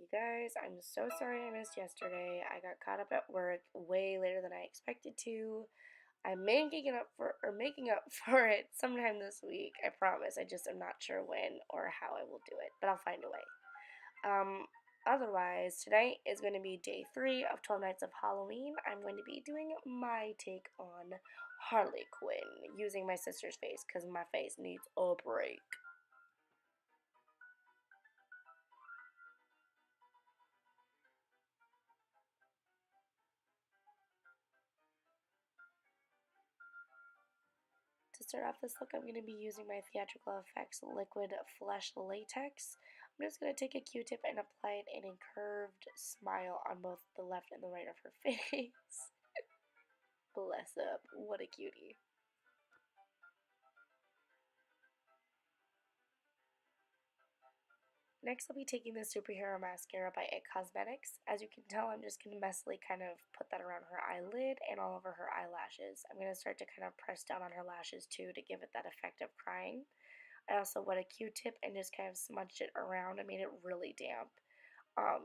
You guys, I'm so sorry I missed yesterday. I got caught up at work way later than I expected to. I'm making up for it sometime this week. I promise. I just am not sure when or how I will do it, but I'll find a way. Um, Otherwise, tonight is going to be day 3 of 12 Nights of Halloween. I'm going to be doing my take on Harley Quinn using my sister's face because my face needs a break. To start off this look, I'm going to be using my Theatrical Effects Liquid Flesh Latex. I'm just going to take a Q-tip and apply it in a curved smile on both the left and the right of her face. Bless up, what a cutie. Next, I'll be taking the Superhero Mascara by It Cosmetics. As you can tell, I'm just going to messily kind of put that around her eyelid and all over her eyelashes. I'm going to start to kind of press down on her lashes too to give it that effect of crying. I also wet a Q-tip and just kind of smudged it around. I made it really damp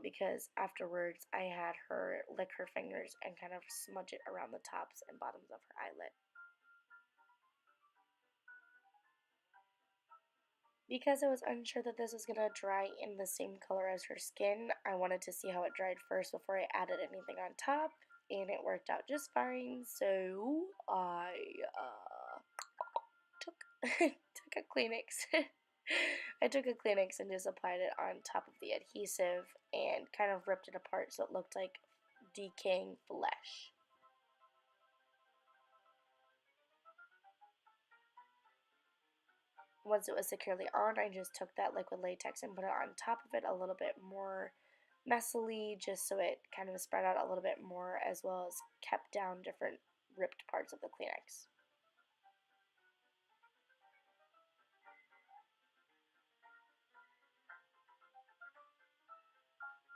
because afterwards I had her lick her fingers and kind of smudge it around the tops and bottoms of her eyelid. Because I was unsure that this was going to dry in the same color as her skin, I wanted to see how it dried first before I added anything on top, and it worked out just fine, so I took, took a Kleenex. I took a Kleenex and just applied it on top of the adhesive and kind of ripped it apart so it looked like decaying flesh. Once it was securely on, I just took that liquid latex and put it on top of it a little bit more messily just so it kind of spread out a little bit more, as well as kept down different ripped parts of the Kleenex.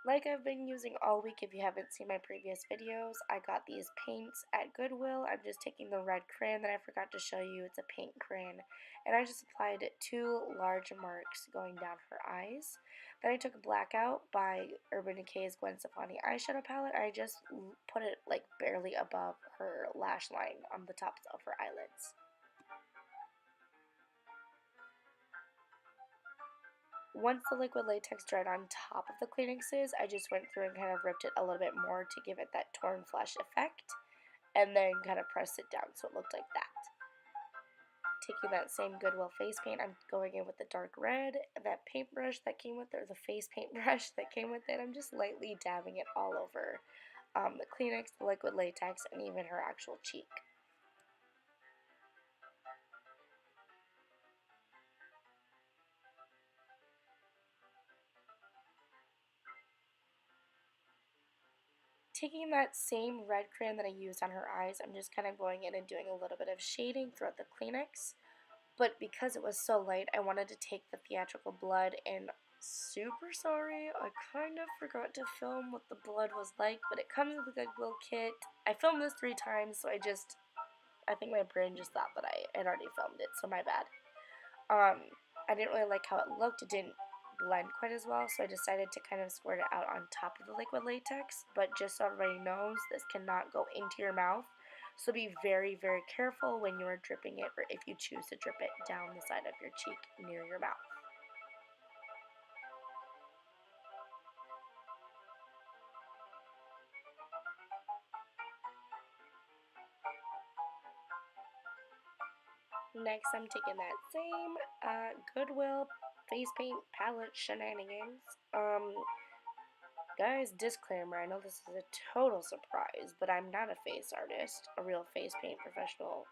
Like I've been using all week, if you haven't seen my previous videos, I got these paints at Goodwill. I'm just taking the red crayon that I forgot to show you. It's a paint crayon. And I just applied 2 large marks going down her eyes. Then I took Blackout by Urban Decay's Gwen Stefani eyeshadow palette. I just put it like barely above her lash line on the tops of her eyelids. Once the liquid latex dried on top of the Kleenexes, I just went through and kind of ripped it a little bit more to give it that torn flesh effect, and then kind of pressed it down so it looked like that. Taking that same Goodwill face paint, I'm going in with the dark red, and that paintbrush that came with it, or the face paintbrush that came with it, I'm just lightly dabbing it all over the Kleenex, the liquid latex, and even her actual cheek. Taking that same red crayon that I used on her eyes, I'm just kind of going in and doing a little bit of shading throughout the Kleenex. But because it was so light, I wanted to take the Theatrical Blood, and super sorry, I kind of forgot to film what the blood was like, but it comes with a Goodwill kit. I filmed this 3 times, so I think my brain just thought that I had already filmed it, so my bad. I didn't really like how it looked. It didn't blend quite as well, so I decided to kind of squirt it out on top of the liquid latex, but just so everybody knows, this cannot go into your mouth, so be very, very careful when you are dripping it, or if you choose to drip it down the side of your cheek near your mouth. Next, I'm taking that same Goodwill face paint palette shenanigans. Guys, disclaimer, I know this is a total surprise, but I'm not a face artist, a real face paint professional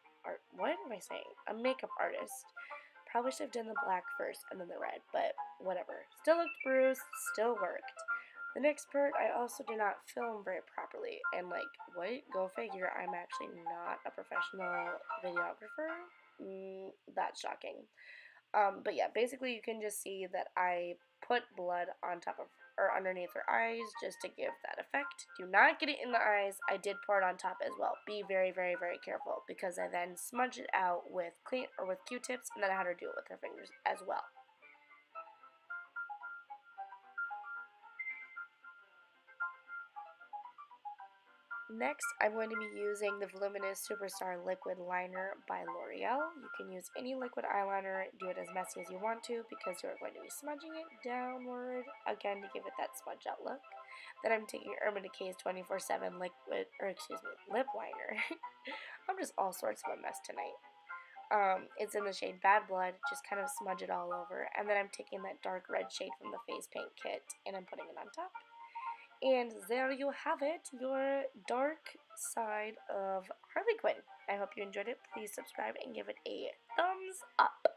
what am I saying? A makeup artist. Probably should have done the black first and then the red, but whatever. Still looked bruised, still worked. The next part, I also did not film very properly, and like, what? Go figure, I'm actually not a professional videographer. That's shocking. But yeah, basically you can just see that I put blood on top of or underneath her eyes just to give that effect. Do not get it in the eyes. I did pour it on top as well. Be very, very, very careful because I then smudged it out with Q-tips, and then I had her do it with her fingers as well. Next, I'm going to be using the Voluminous Superstar Liquid Liner by L'Oreal. You can use any liquid eyeliner, do it as messy as you want to because you're going to be smudging it downward, again to give it that smudged out look. Then I'm taking Urban Decay's 24/7 liquid, lip liner. I'm just all sorts of a mess tonight. It's in the shade Bad Blood, just kind of smudge it all over. And then I'm taking that dark red shade from the face paint kit and I'm putting it on top. And there you have it, your dark side of Harley Quinn. I hope you enjoyed it. Please subscribe and give it a thumbs up.